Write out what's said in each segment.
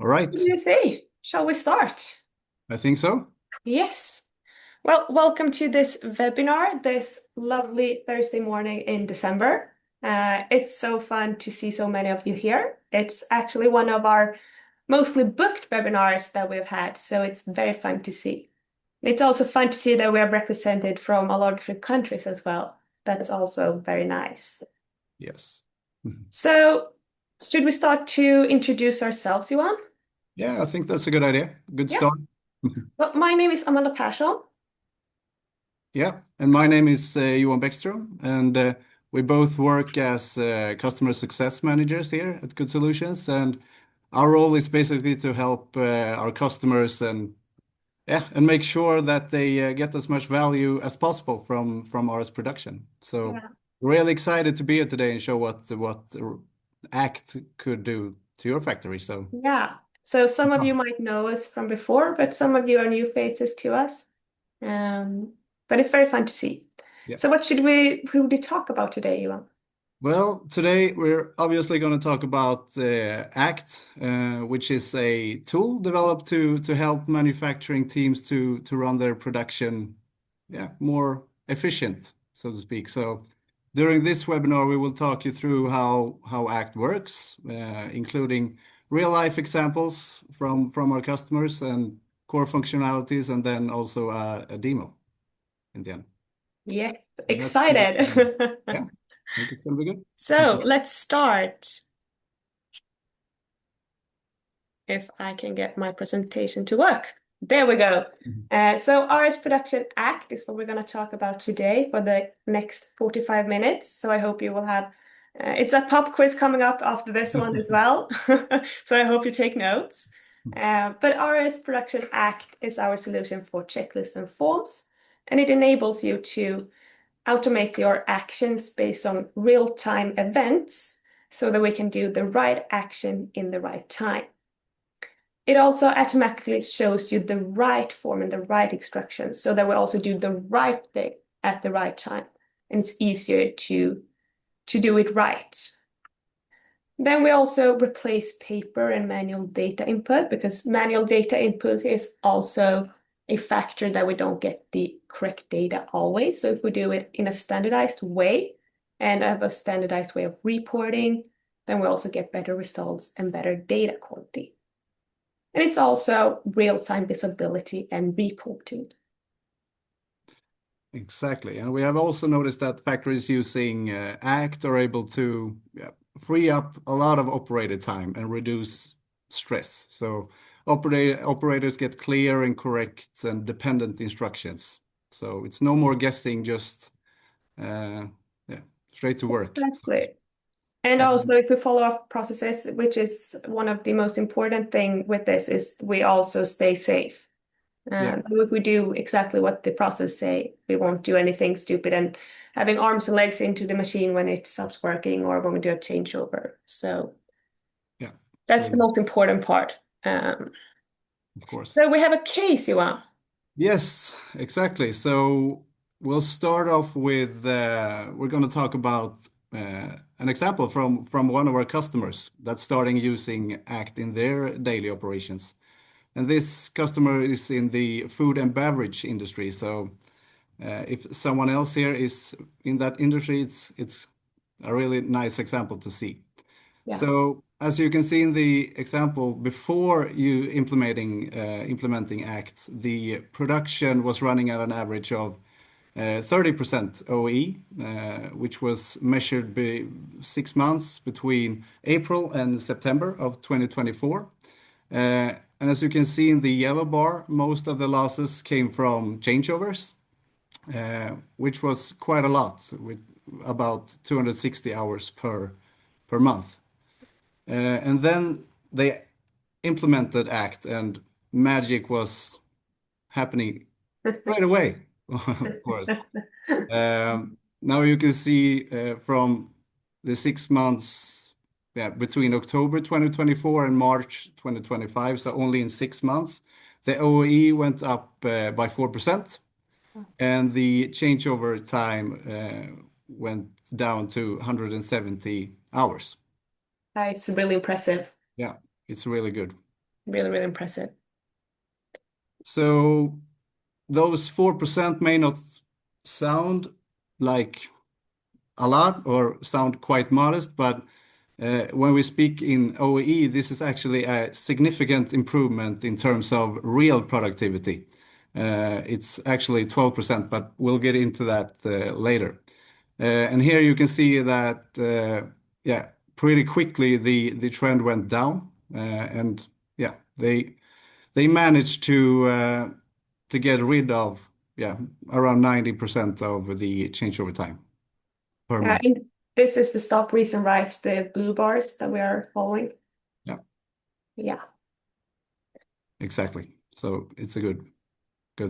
All right. What do you say? Shall we start? I think so. Yes. Well, welcome to this webinar this lovely Thursday morning in December. It's so fun to see so many of you here. It's actually one of our mostly booked webinars that we've had, so it's very fun to see. It's also fun to see that we are represented from a lot of different countries as well. That's also very nice. Yes. Mhm. So, should we start to introduce ourselves, Johan? Yeah, I think that's a good idea. Good Yeah. start. Well, my name is Amanda Persson. Yeah. And my name is Johan Bäckström, and we both work as customer success managers here at Good Solutions. And our role is basically to help our customers and make sure that they get as much value as possible from RS production. So Yeah. really excited to be here today and show what ACT could do to your factory. So. Yeah. So some of you might know us from before, but some of you are new faces to us. Um, but it's very fun to see. Yeah. So what should we talk about today, Johan? Well, today we're obviously going to talk about ACT, which is a tool developed to help manufacturing teams to run their production, yeah, more efficient, so to speak. So during this webinar, we will talk you through how ACT works, including real life examples from our customers and core functionalities, and then also a demo in the end. Yeah, So that's excited. yeah, I think it's going to be good. So let's start. If I can get my presentation to work. There we go. So RS Production Act is what we're going to talk about today for the next 45 minutes. So I hope you will have, it's a pop quiz coming up after this one as well. So I hope you take notes. But RS Production Act is our solution for checklists and forms, and it enables you to automate your actions based on real-time events so that we can do the right action in the right time. It also automatically shows you the right form and the right instructions so that we also do the right thing at the right time. And it's easier to do it right. Then we also replace paper and manual data input because manual data input is also a factor that we don't get the correct data always. So if we do it in a standardized way and have a standardized way of reporting, then we also get better results and better data quality. And it's also real-time visibility and reporting. Exactly. And we have also noticed that factories using ACT are able to free up a lot of operator time and reduce stress. So operators get clear and correct and dependent instructions. So it's no more guessing, just uh, yeah, straight to work. So to Exactly. speak. And And also, if we follow up processes, which is one of the most important thing with this, is we also stay safe. yeah, If we do exactly what the process say, we won't do anything stupid and having arms and legs into the machine when it stops working or when we do a changeover. So yeah, that's the really, most important part. Um, of course. so we have a case, Johan. Yes, exactly. So we'll start off with we're going to talk about an example from one of our customers that's starting using ACT in their daily operations. And this customer is in the food and beverage industry. So if someone else here is in that industry, it's a really nice example to see. Yeah. So as you can see in the example, before you implementing ACT, the production was running at an average of 30% OE, which was measured by 6 months between April and September of 2024. And as you can see in the yellow bar, most of the losses came from changeovers, which was quite a lot, with about 260 hours per month. And then they implemented ACT, and magic was happening right away, of course. Now you can see from the 6 months, yeah, between October 2024 and March 2025, so only in 6 months, the OEE went up by 4%, and the changeover time went down to 170 hours. It's really impressive. Yeah, it's really good. Really, really impressive. So those 4% may not sound like a lot or sound quite modest, but when we speak in OEE, this is actually a significant improvement in terms of real productivity. It's actually 12%, but we'll get into that later. And here you can see that, yeah, pretty quickly the trend went down, and yeah, they managed to get rid of, yeah, around 90% of the changeover time per Yeah, month. and this is the stop reason, right? The blue bars that we are following. Yeah, Yeah. exactly. So it's a good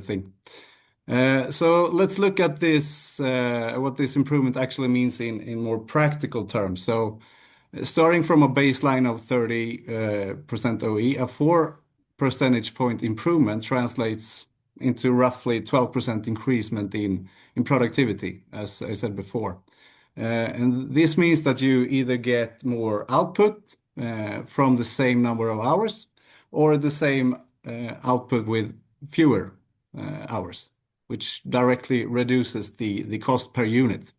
thing. So let's look at this, what this improvement actually means in more practical terms. So starting from a baseline of 30% OE, a 4 percentage point improvement translates into roughly 12% increasement in productivity, as I said before. And this means that you either get more output from the same number of hours or the same output with fewer hours, which directly reduces the cost per unit.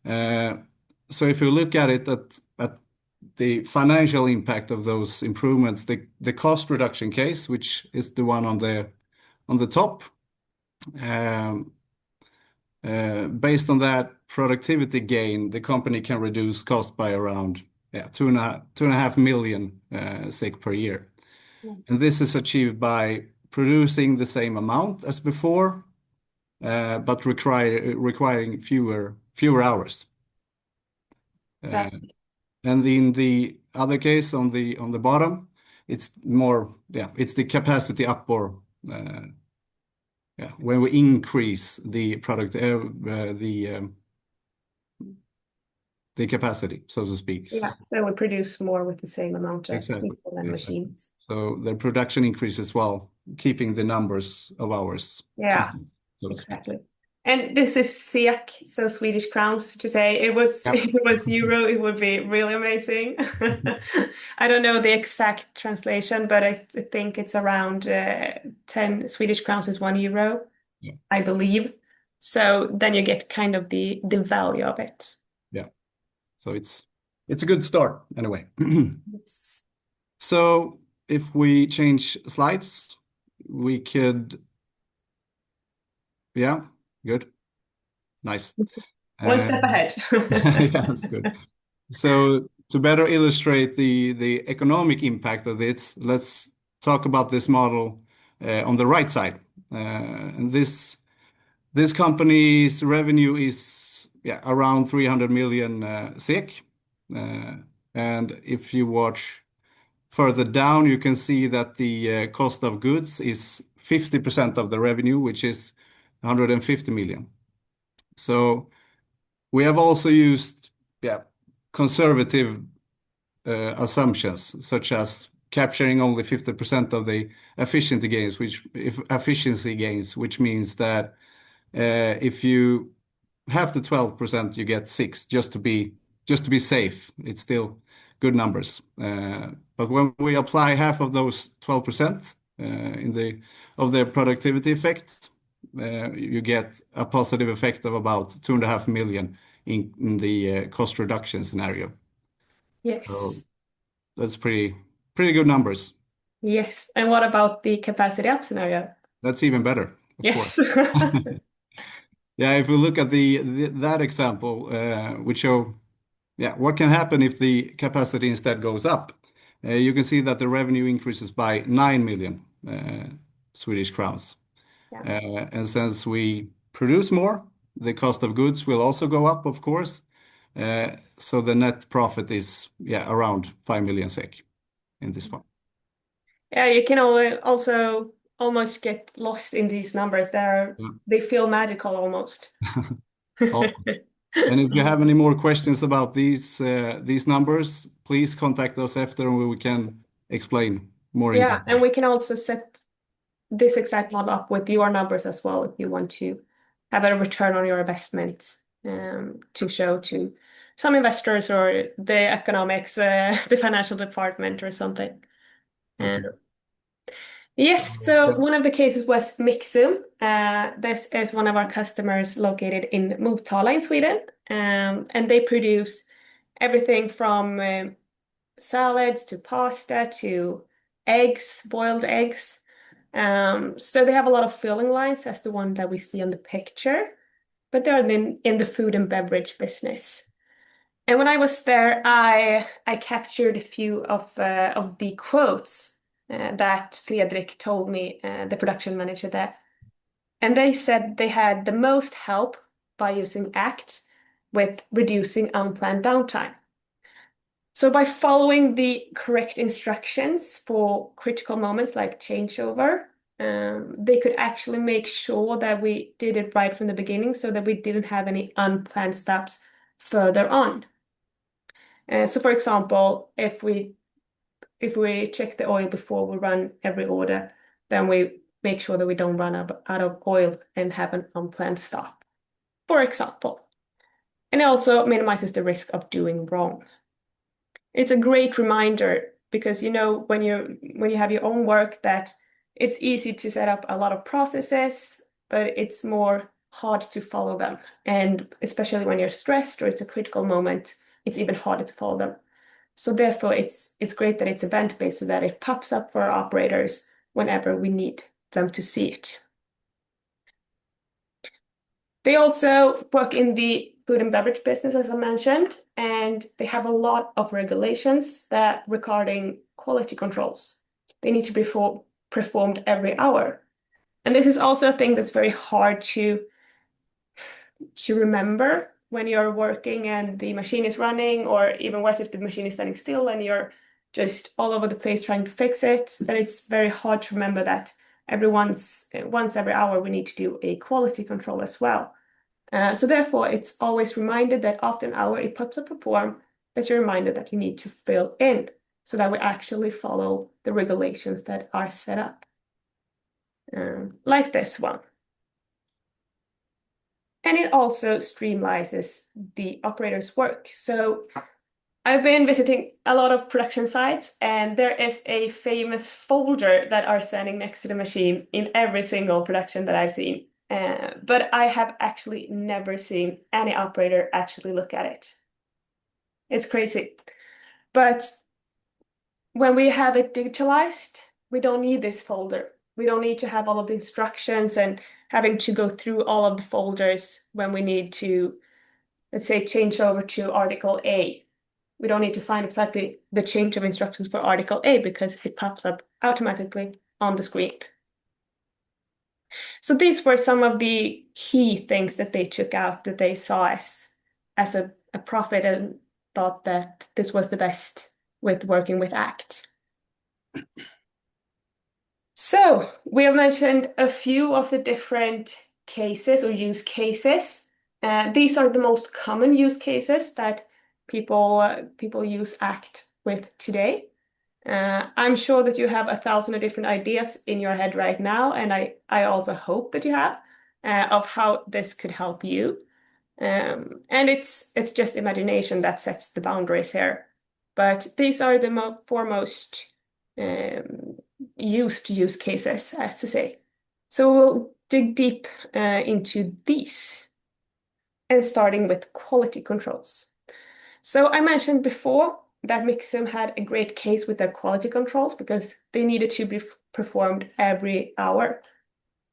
So if you look at it at the financial impact of those improvements, the cost reduction case, which is the one on the top, um, based on that productivity gain, the company can reduce cost by around, yeah, 2.5 million SEK per year. And this is achieved by producing the same amount as before, but requiring fewer hours. Exactly. And in the other case, on the bottom, it's more, yeah, it's the capacity up, or yeah, when we increase the capacity, so to speak. So Yeah, so we produce more with the same amount of exactly, people and exactly. machines. So the production increases while keeping the numbers of hours Yeah, constant, so to speak. exactly. And this is SEK, so Swedish crowns to say. It was Yep. if it was euro, it would be really amazing. I don't know the exact translation, but I think it's around 10 Swedish crowns is 1 euro, Yeah. I believe. So then you get kind of the value of it. Yeah. So it's a good start anyway. Yes. So if we change slides, we could, yeah, good, nice. One step Um, ahead. yeah, that's good. So to better illustrate the economic impact of it, let's talk about this model on the right side. And this company's revenue is, yeah, around 300 million SEK. And if you watch further down, you can see that the cost of goods is 50% of the revenue, which is 150 million. So we have also used, yeah, conservative assumptions, such as capturing only 50% of the efficiency gains, which means that if you have the 12%, you get 6, just to be safe. It's still good numbers. But when we apply half of those 12% of the productivity effects, you get a positive effect of about 2.5 million in the cost reduction scenario. So Yes. that's pretty good numbers. Yes. And what about the capacity up scenario? That's even better, of course. Yes. Yeah, if we look at that example, we show, yeah, what can happen if the capacity instead goes up. You can see that the revenue increases by 9 million Swedish crowns. Yeah. And since we produce more, the cost of goods will also go up, of course. So the net profit is, yeah, around 5 million SEK in this one. Yeah, you can also almost get lost in these numbers. Yeah. They feel magical almost. Awesome. And if you have any more questions about these numbers, please contact us after, and we can explain more in Yeah, detail. and we can also set this exact model up with your numbers as well if you want to have a return on your investment to show to some investors or the economics, the financial department or something. That's Um, it. Yes, so Okay. one of the cases was Mixum. This is one of our customers located in Motala in Sweden. And they produce everything from salads to pasta to eggs, boiled eggs. So they have a lot of filling lines, as the one that we see on the picture, but they're in the food and beverage business. And when I was there, I captured a few of the quotes that Fredrik told me, the production manager there. And they said they had the most help by using ACT with reducing unplanned downtime. So by following the correct instructions for critical moments like changeover, they could actually make sure that we did it right from the beginning so that we didn't have any unplanned stops further on. So for example, if we check the oil before we run every order, then we make sure that we don't run out of oil and have an unplanned stop, for example. And it also minimizes the risk of doing wrong. It's a great reminder because when you have your own work that it's easy to set up a lot of processes, but it's more hard to follow them. And especially when you're stressed or it's a critical moment, it's even harder to follow them. So therefore, it's great that it's event-based so that it pops up for our operators whenever we need them to see it. They also work in the food and beverage business, as I mentioned, and they have a lot of regulations that regarding quality controls. They need to be performed every hour. And this is also a thing that's very hard to remember when you're working and the machine is running, or even worse, if the machine is standing still and you're just all over the place trying to fix it, then it's very hard to remember that once every hour we need to do a quality control as well. So therefore, it's always reminded that after an hour it pops up a form that you're reminded that you need to fill in so that we actually follow the regulations that are set up. Like this one. And it also streamlines the operator's work. So I've been visiting a lot of production sites, and there is a famous folder that are standing next to the machine in every single production that I've seen. But I have actually never seen any operator actually look at it. It's crazy. But when we have it digitalized, we don't need this folder. We don't need to have all of the instructions and having to go through all of the folders when we need to, let's say, change over to Article A. We don't need to find exactly the change of instructions for Article A because it pops up automatically on the screen. So these were some of the key things that they took out that they saw as a profit and thought that this was the best with working with ACT. So we have mentioned a few of the different cases or use cases. These are the most common use cases that people use ACT with today. I'm sure that you have 1,000 different ideas in your head right now, and I also hope that you have of how this could help you. And it's just imagination that sets the boundaries here. But these are the foremost used use cases, as to say. So we'll dig deep into these, and starting with quality controls. So I mentioned before that Mixum had a great case with their quality controls because they needed to be performed every hour.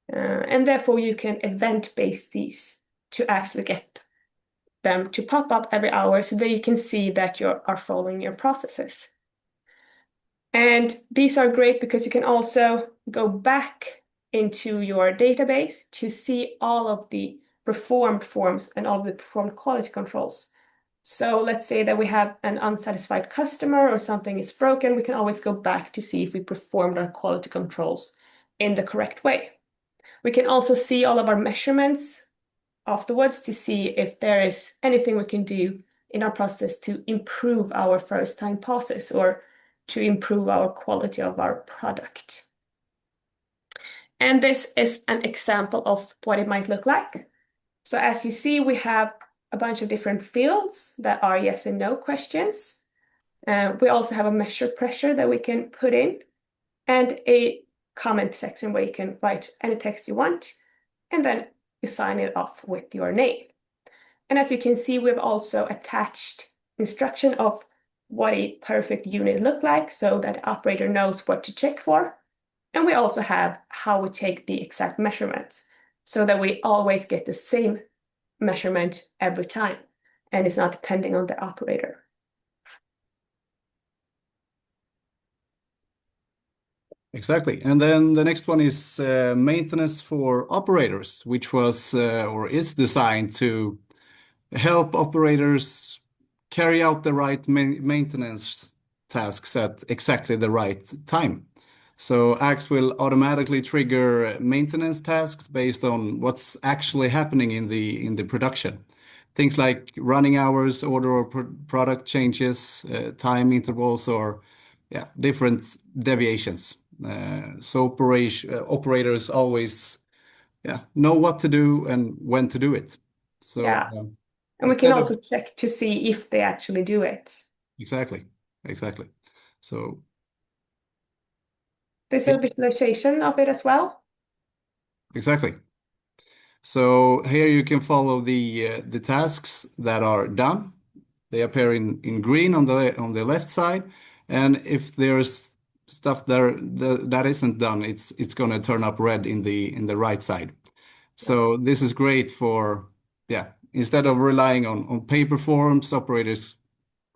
And therefore you can event-base these to actually get them to pop up every hour so that you can see that you are following your processes. And these are great because you can also go back into your database to see all of the performed forms and all of the performed quality controls. So let's say that we have an unsatisfied customer or something is broken, we can always go back to see if we performed our quality controls in the correct way. We can also see all of our measurements afterwards to see if there is anything we can do in our process to improve our first time passes or to improve our quality of our product. And this is an example of what it might look like. So as you see, we have a bunch of different fields that are yes and no questions. We also have a measure pressure that we can put in and a comment section where you can write any text you want, and then you sign it off with your name. And as you can see, we've also attached instruction of what a perfect unit look like so that the operator knows what to check for. And we also have how we take the exact measurements so that we always get the same measurement every time, and it's not depending on the operator. Exactly. And then the next one is maintenance for operators, which was or is designed to help operators carry out the right maintenance tasks at exactly the right time. So Act will automatically trigger maintenance tasks based on what's actually happening in the production. Things like running hours, order or product changes, time intervals, or yeah, different deviations. So operators always know what to do and when to do it. So Yeah. And we can instead of also check to see if they actually do it. exactly, exactly. So There's yeah, a visualization of it as well. exactly. So here you can follow the tasks that are done. They appear in green on the left side, and if there's stuff there that isn't done, it's going to turn up red in the right side. So this is great for yeah. Instead of relying on paper forms, operators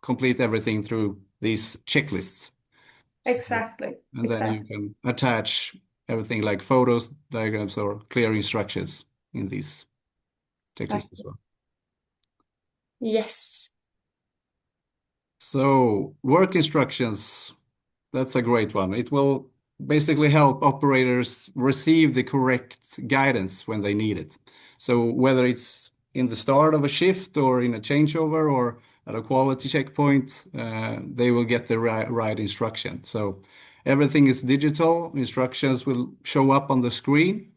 complete everything through these checklists. So, Exactly. and then you Exactly. can attach everything like photos, diagrams, or clear instructions in these checklists as Exactly. well. Yes. So work instructions, that's a great one. It will basically help operators receive the correct guidance when they need it. So whether it's in the start of a shift or in a changeover or at a quality checkpoint, they will get the right instruction. So everything is digital. Instructions will show up on the screen,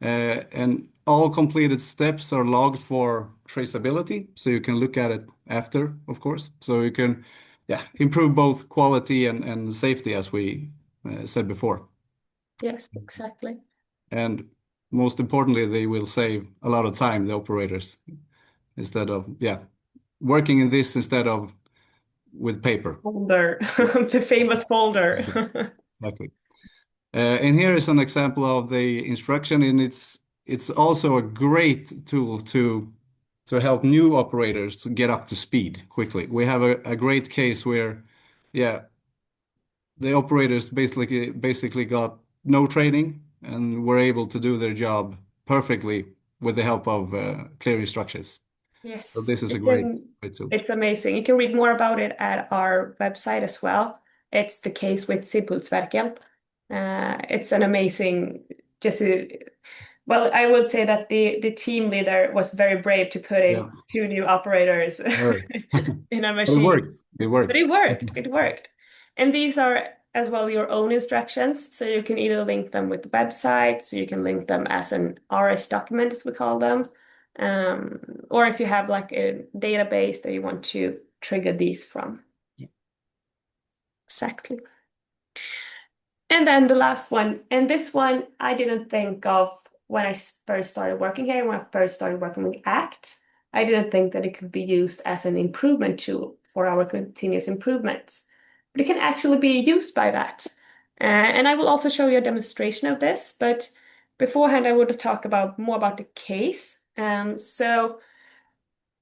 and all completed steps are logged for traceability, so you can look at it after, of course. So you can, yeah, improve both quality and safety, as we said before. Yes, exactly. And most importantly, they will save a lot of time, the operators, instead of, yeah, working in this instead of with paper. Folder, the famous folder. Exactly. And here is an example of the instruction, and it's also a great tool to help new operators to get up to speed quickly. We have a great case where, yeah, the operators basically got no training and were able to do their job perfectly with the help of clear instructions. So Yes, this is a you great, can, great tool. it's amazing. You can read more about it at our website as well. It's the case with Simpulsverken. It's an amazing, just well, I would say that the team leader was very brave to put in Yeah, two new operators very. in a But it machine. worked. It But worked. it worked. It worked. And these are as well your own instructions. So you can either link them with websites, so you can link them as an RS document, as we call them. Um, or if you have like a database that you want to trigger these from. Exactly. And then the last one, and this one I didn't think of when I first started working here, when I first started working with ACT. I didn't think that it could be used as an improvement tool for our continuous improvements. But it can actually be used by that. And I will also show you a demonstration of this, but beforehand I would talk about more about the case. So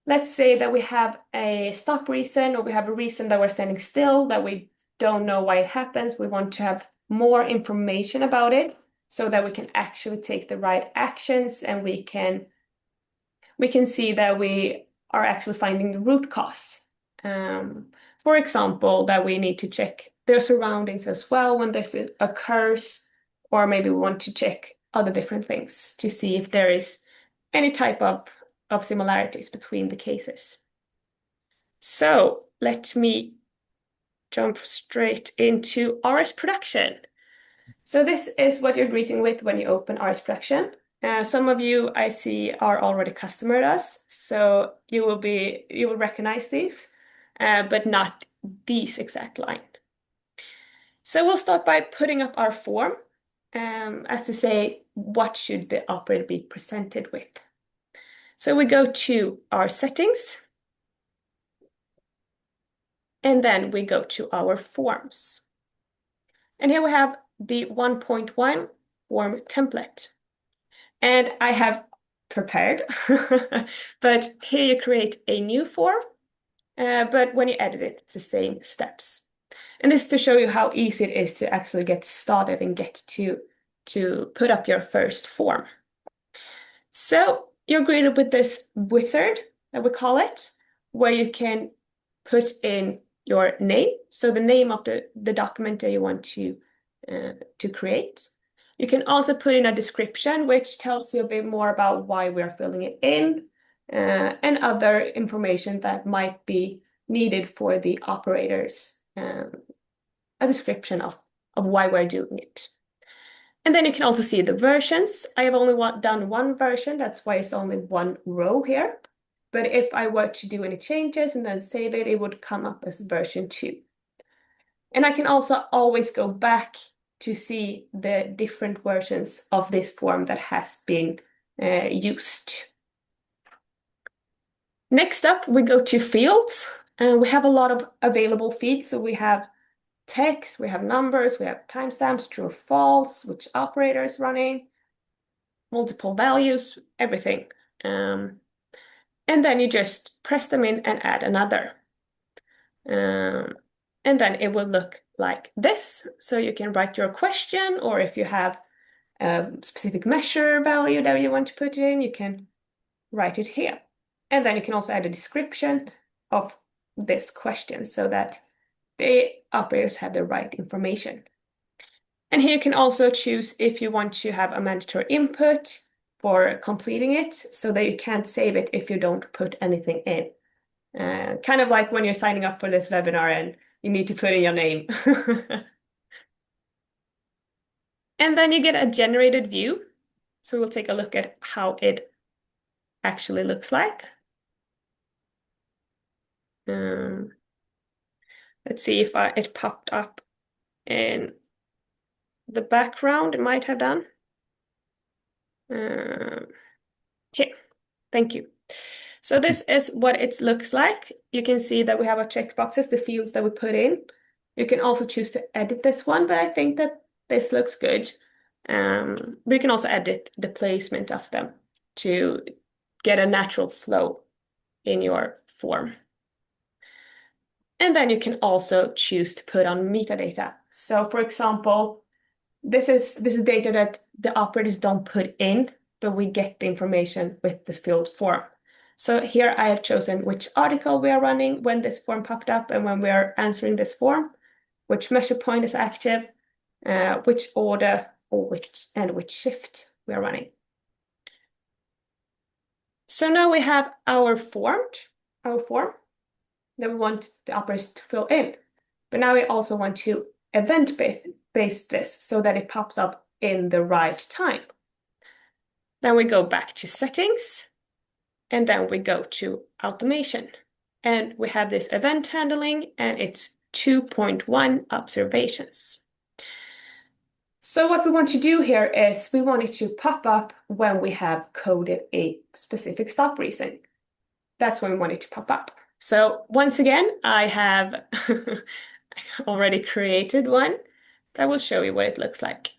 let's say that we have a stop reason or we have a reason that we're standing still, that we don't know why it happens. We want to have more information about it so that we can actually take the right actions and we can see that we are actually finding the root cause. For example, that we need to check their surroundings as well when this occurs, or maybe we want to check other different things to see if there is any type of similarities between the cases. So let me jump straight into RS production. So this is what you're greeting with when you open RS production. Some of you I see are already customer with us, so you will recognize these, but not these exact line. So we'll start by putting up our form. as to say, what should the operator be presented with? So we go to our settings, and then we go to our forms. And here we have the 1.1 form template. And I have prepared, but here you create a new form, but when you edit it, it's the same steps. And this is to show you how easy it is to actually get started and get to put up your first form. So you're greeted with this wizard, that we call it, where you can put in your name, so the name of the document that you want to create. You can also put in a description, which tells you a bit more about why we're filling it in, and other information that might be needed for the operators, a description of why we're doing it. And then you can also see the versions. I have only done one version, that's why it's only one row here. But if I were to do any changes and then save it, it would come up as version 2. And I can also always go back to see the different versions of this form that has been used. Next up, we go to fields, and we have a lot of available fields. So we have text, we have numbers, we have timestamps, true or false, which operator is running, multiple values, everything. And then you just press them in and add another. And then it will look like this. So you can write your question, or if you have a specific measure value that you want to put in, you can write it here. And then you can also add a description of this question so that the operators have the right information. And here you can also choose if you want to have a mandatory input for completing it, so that you can't save it if you don't put anything in. Kind of like when you're signing up for this webinar and you need to put in your name. And then you get a generated view. So we'll take a look at how it actually looks like. Let's see if it popped up in the background. It might have done. Here, thank you. So this is what it looks like. You can see that we have our checkboxes, the fields that we put in. You can also choose to edit this one, but I think that this looks good. But you can also edit the placement of them to get a natural flow in your form. And then you can also choose to put on metadata. So for example, this is data that the operators don't put in, but we get the information with the filled form. So here I have chosen which article we are running when this form popped up and when we are answering this form, which measure point is active, which order or which shift we are running. So now we have our form that we want the operators to fill in. But now we also want to event-base this so that it pops up in the right time. Then we go back to settings, and then we go to automation. And we have this event handling, and it's 2.1 observations. So what we want to do here is we want it to pop up when we have coded a specific stop reason. That's when we want it to pop up. So once again, I have already created one, but I will show you what it looks like.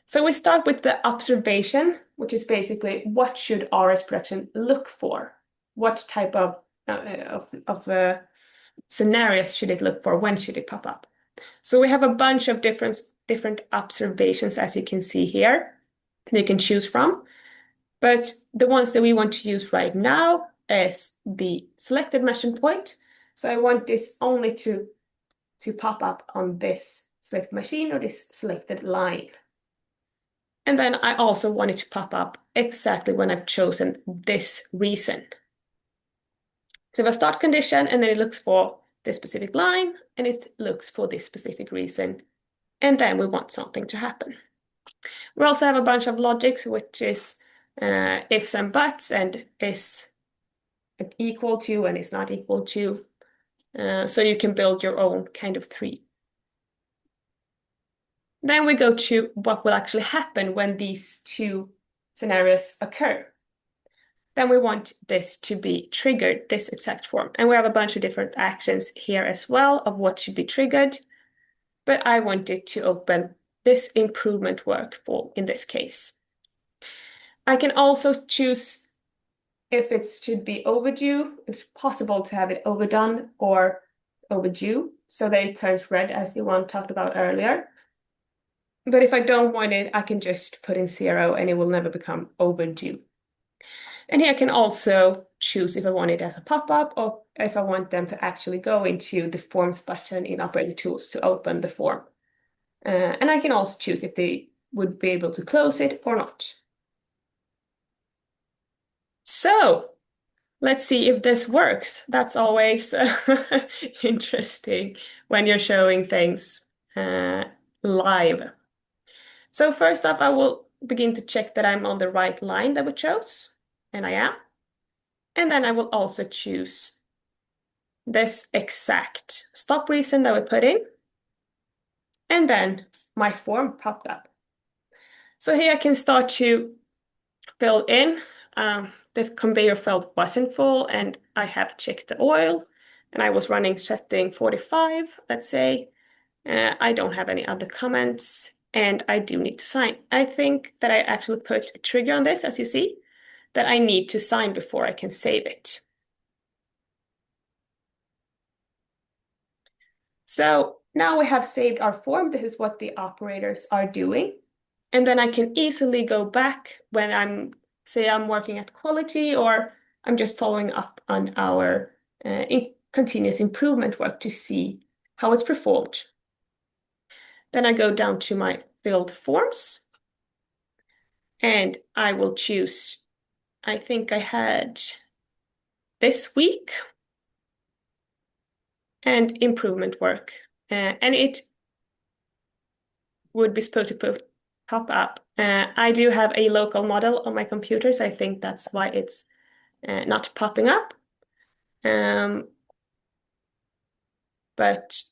So we start with the observation, which is basically what should RS production look for? What type of scenarios should it look for? When should it pop up? So we have a bunch of different observations, as you can see here, you can choose from. But the ones that we want to use right now is the selected measurement point. So I want this only to pop up on this selected machine or this selected line. And then I also want it to pop up exactly when I've chosen this reason. So if I start condition and then it looks for this specific line and it looks for this specific reason, and then we want something to happen. We also have a bunch of logics, which is ifs and buts, and is equal to and is not equal to. So you can build your own kind of tree. Then we go to what will actually happen when these two scenarios occur. Then we want this to be triggered, this exact form. And we have a bunch of different actions here as well of what should be triggered. But I want it to open this improvement work form in this case. I can also choose if it should be overdue, if possible to have it overdone or overdue, so that it turns red as Johan talked about earlier. But if I don't want it, I can just put in 0 and it will never become overdue. And here I can also choose if I want it as a pop-up or if I want them to actually go into the Forms button in Operator Tools to open the form. And I can also choose if they would be able to close it or not. So let's see if this works. That's always interesting when you're showing things live. So first off, I will begin to check that I'm on the right line that we chose, and I am. And then I will also choose this exact stop reason that we put in. And then my form popped up. So here I can start to fill in. The conveyor belt wasn't full, and I have checked the oil, and I was running setting 45, let's say. I don't have any other comments, and I do need to sign. I think that I actually put a trigger on this, as you see, that I need to sign before I can save it. So now we have saved our form. This is what the operators are doing. And then I can easily go back when say I'm working at quality or I'm just following up on our continuous improvement work to see how it's performed. Then I go down to my filled forms and I will choose, I think I had this week and improvement work. And it would be supposed to pop up. I do have a local model on my computer, so I think that's why it's not popping up. But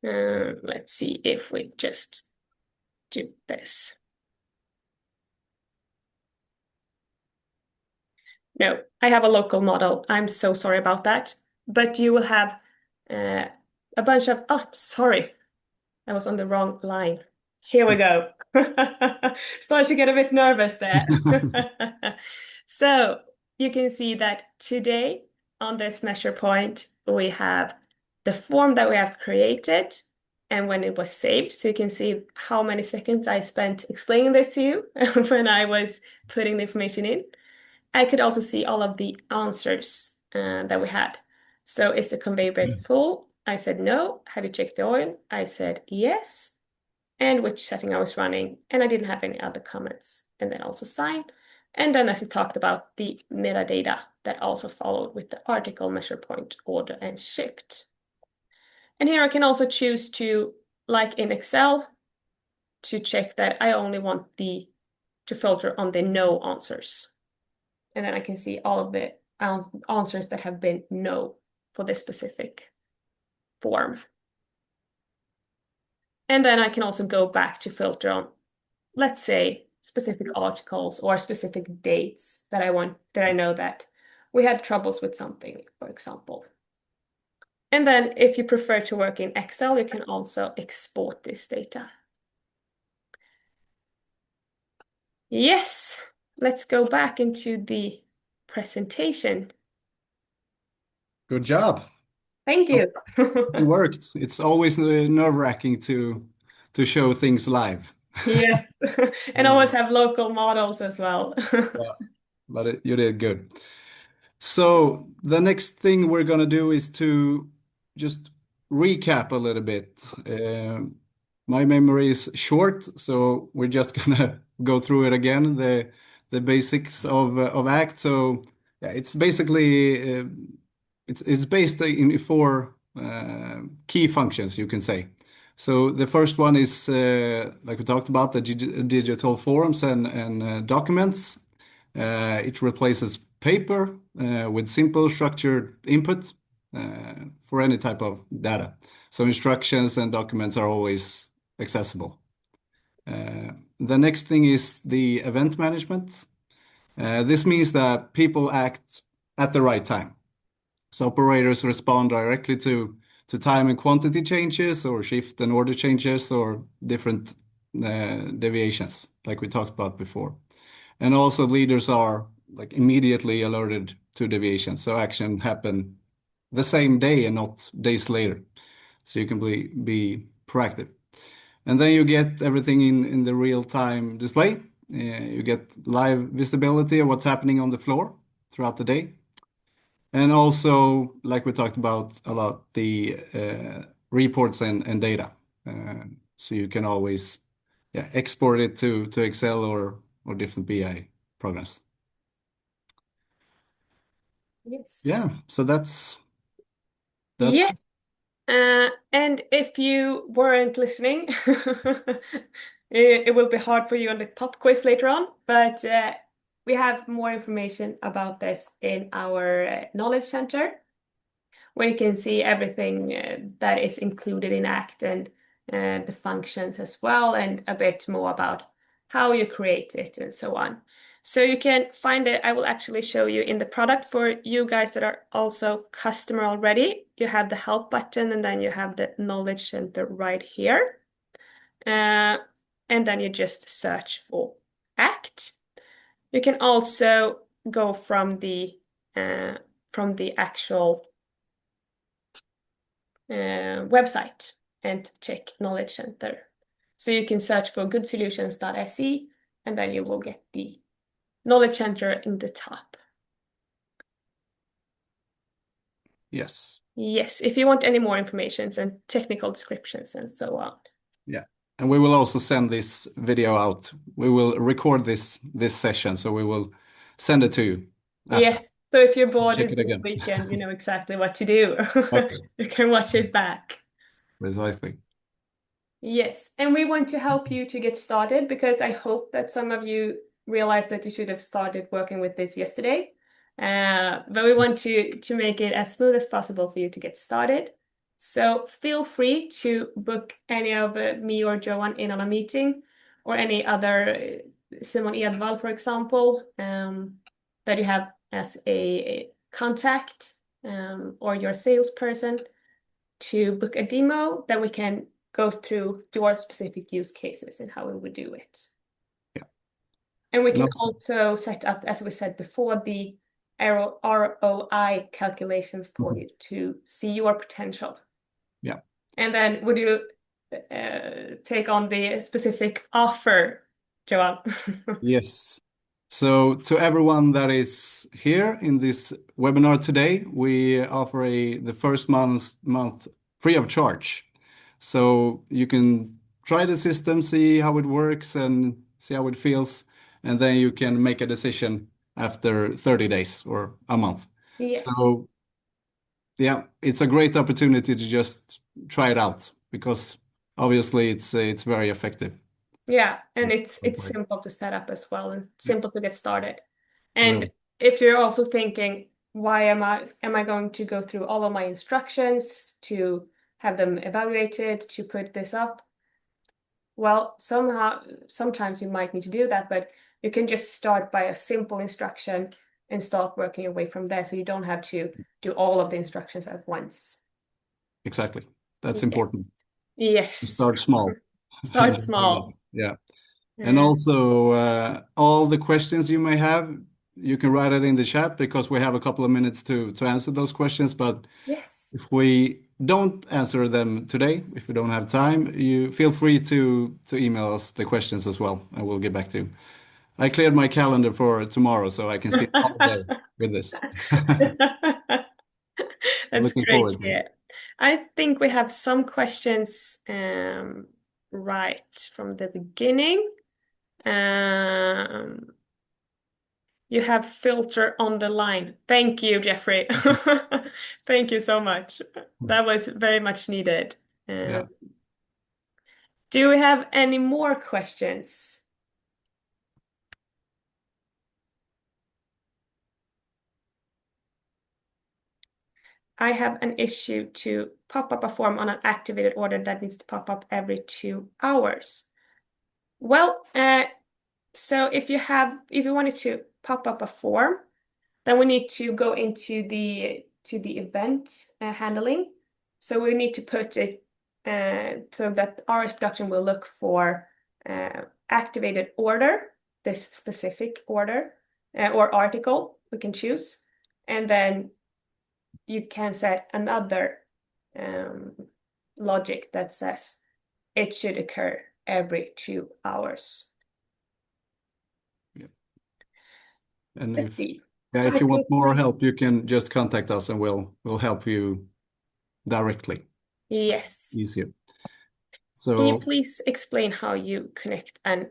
let's see if we just do this. No, I have a local model. I'm so sorry about that. But you will have a bunch of, oh, sorry, I was on the wrong line. Here we go. Started to get a bit nervous there. So you can see that today on this measure point, we have the form that we have created and when it was saved. So you can see how many seconds I spent explaining this to you when I was putting the information in. I could also see all of the answers that we had. So is the conveyor belt full? I said no. Have you checked the oil? I said yes. And which setting I was running. And I didn't have any other comments. And then also sign. And then as we talked about the metadata that also followed with the article, measure point, order, and shipped. And here I can also choose to, like in Excel, to check that I only want to filter on the no answers. And then I can see all of the answers that have been no for this specific form. And then I can also go back to filter on, let's say, specific articles or specific dates that I know that we had troubles with something, for example. And then if you prefer to work in Excel, you can also export this data. Yes, let's go back into the presentation. Good job. Thank you. It worked. It's always nerve-wracking to show things live. Yeah, and always have local models as well. Yeah, but you did good. So the next thing we're gonna do is to just recap a little bit. My memory is short, so we're just gonna go through it again, the basics of ACT. So yeah, it's basically it's based in four key functions, you can say. So the first one is like we talked about, the digital forms and documents. It replaces paper with simple structured input. for any type of data. So instructions and documents are always accessible. The next thing is the event management. This means that people act at the right time. So operators respond directly to time and quantity changes or shift and order changes or different deviations, like we talked about before. And also leaders are like immediately alerted to deviations, so action happen the same day and not days later. So you can be proactive. And then you get everything in the real-time display. You get live visibility of what's happening on the floor throughout the day. And also, like we talked about a lot, the reports and data. So you can always export it to Excel or different BI programs. Yes. Yeah, so that's Yeah. And if you weren't listening, it will be hard for you on the pop quiz later on, but we have more information about this in our knowledge center, where you can see everything that is included in ACT and the functions as well, and a bit more about how you create it and so on. So you can find it. I will actually show you in the product for you guys that are also customer already. You have the help button and then you have the knowledge center right here. And then you just search for ACT. You can also go from the actual website and check Knowledge Center. So you can search for goodsolutions.se and then you will get the Knowledge Center in the top. yes. Yes, if you want any more information and technical descriptions and so on. Yeah. And we will also send this video out. We will record this session, so we will send it to you after. Yes, so if you're bored Check it this again. weekend, you know exactly what to do. Exactly. You can watch it back. Precisely. Yes, and we want to help you to get started because I hope that some of you realize that you should have started working with this yesterday. But we want to make it as smooth as possible for you to get started. So feel free to book any of me or Johan in on a meeting or any other Simon Edvall, for example, that you have as a contact or your salesperson to book a demo that we can go through your specific use cases and how we would do it. Yeah. And we And can also- also set up, as we said before, the ROI calculations for you to see your potential. Yeah. And then would you take on the specific offer, Johan? Yes. So to everyone that is here in this webinar today, we offer the first month free of charge. So you can try the system, see how it works and see how it feels, and then you can make a decision after 30 days or a month. Yes. So yeah, it's a great opportunity to just try it out because obviously it's very effective. Yeah, and it's Okay. simple to set up as well and Yeah, simple to get started. And really. if you're also thinking, why am I going to go through all of my instructions to have them evaluated to put this up? Well, sometimes you might need to do that, but you can just start by a simple instruction and start working your way from there, so you don't have to do all of the instructions at once. Exactly. That's Yes. important. Yes. Start small. Start small. Yeah. And also, all the questions you may have, you can write it in the chat because we have a couple of minutes to answer those questions. But Yes. if we don't answer them today, if we don't have time, you feel free to email us the questions as well, and we'll get back to you. I cleared my calendar for tomorrow, so I can sit all day with this. That's Looking great forward to to it. hear. I think we have some questions right from the beginning. You have filter on the line. Thank you, Jeffrey. Thank you so much. That was very much needed. Yeah. Do we have any more questions? I have an issue to pop up a form on an activated order that needs to pop up every 2 hours. Well, so if you wanted to pop up a form, then we need to go into the event handling. So we need to put it so that RS production will look for activated order, this specific order or article we can choose, and then you can set another logic that says it should occur every 2 hours. Yeah. And Let's see. if you want more help, you can just contact us and we'll help you directly. Yes. Easier. Can you So please explain how you connect an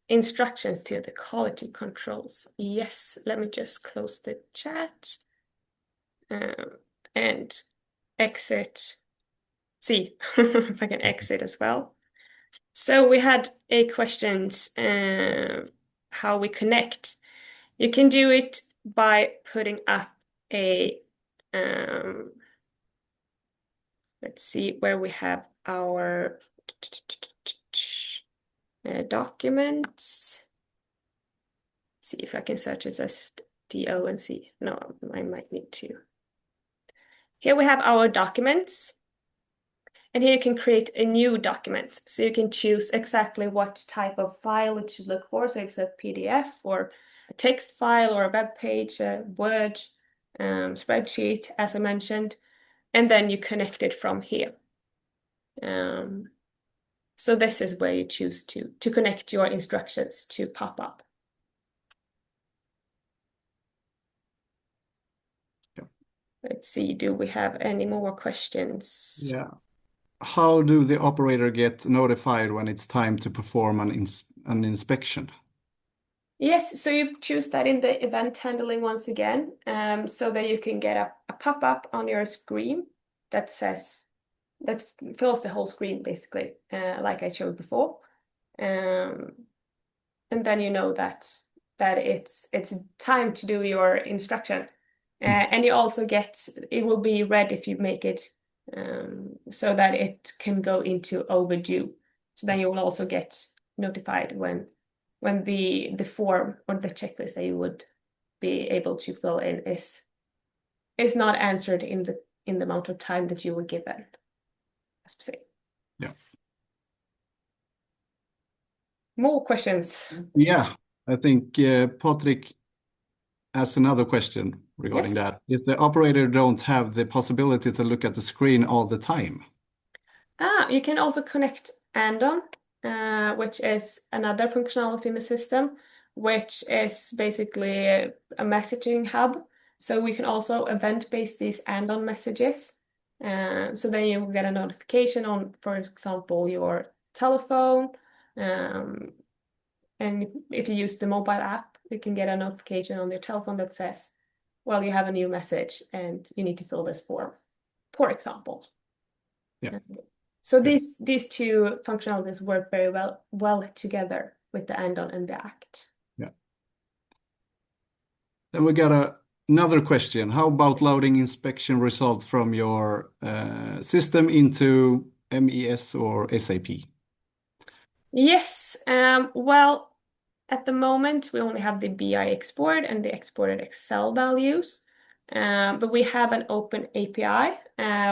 instructions to the quality controls? Yes, let me just close the chat and exit. See if I can exit as well. So we had a questions how we connect. You can do it by putting up a let's see where we have our documents. See if I can search it as DO and see. No, I might need to. Here we have our documents. And here you can create a new document. So you can choose exactly what type of file it should look for. So if it's a PDF or a text file or a web page, a Word spreadsheet, as I mentioned, and then you connect it from here. So this is where you choose to connect your instructions to pop up. yeah. Let's see, do we have any more questions? Yeah. How do the operator get notified when it's time to perform an inspection? Yes, so you choose that in the event handling once again, so that you can get a pop-up on your screen that fills the whole screen basically, like I showed before. And then you know that it's time to do your instruction. And you also it will be red if you make it so that it can go into overdue. So then you will also get notified when the form or the checklist that you would be able to fill in is not answered in the amount of time that you were given. As per se. Yeah. More questions? Yeah, I think Patrick asked another question regarding Yes. that. If the operator don't have the possibility to look at the screen all the time. You can also connect andon, which is another functionality in the system, which is basically a messaging hub. So we can also event-based these andon messages. So then you get a notification on, for example, your telephone. And if you use the mobile app, you can get a notification on your telephone that says, well, you have a new message and you need to fill this form, for example. Yeah. So these two functionalities work very well together with the andon and the act. Yeah. Then we got another question. How about loading inspection results from your system into MES or SAP? Yes, well, at the moment we only have the BI export and the exported Excel values, but we have an open API,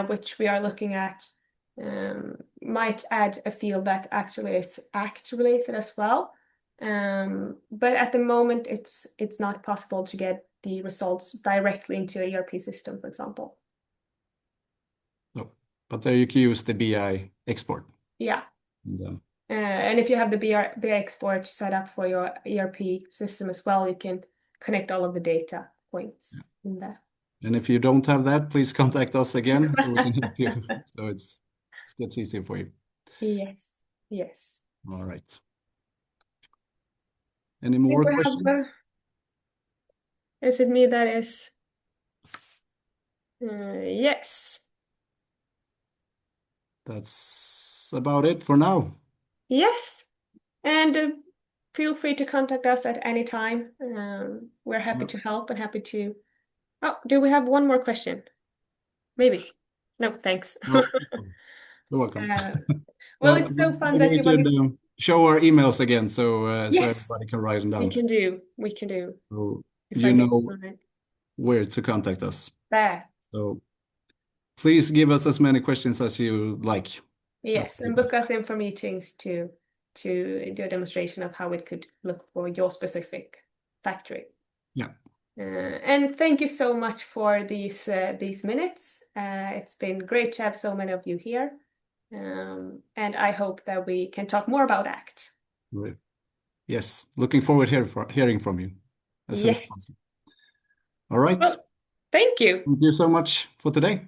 which we are looking at. Might add a field that actually is act related as well. But at the moment, it's not possible to get the results directly into a ERP system, for example. No, but there you can use the BI export. Yeah. And And if you have the BI export set up for your ERP system as well, you can connect all of the data points in there. and if you don't have that, please contact us again so we can help you. So it gets easier for you. Yes, yes. All right. Any more questions? Is it me that is? Yes. That's about it for now. Yes. And feel free to contact us at any time. We're happy to help and happy to. Oh, do we have one more question? maybe. No, thanks. Well, you're welcome. Uh, well, Now, it's so fun maybe that we you want could to. show our emails again so Yes, everybody can write them we down. can do. We can do. So If I you get to know my where to contact us. there. So please give us as many questions as you like Yes, after and book us in for meetings to do a demonstration of how it could look for your specific factory. Yeah. And thank you so much for these minutes. It's been great to have so many of you here. And I hope that we can talk more about ACT. Right. Yes. Looking forward hearing from you as soon Yeah. as possible. All right. Well, thank you. Thank you so much for today.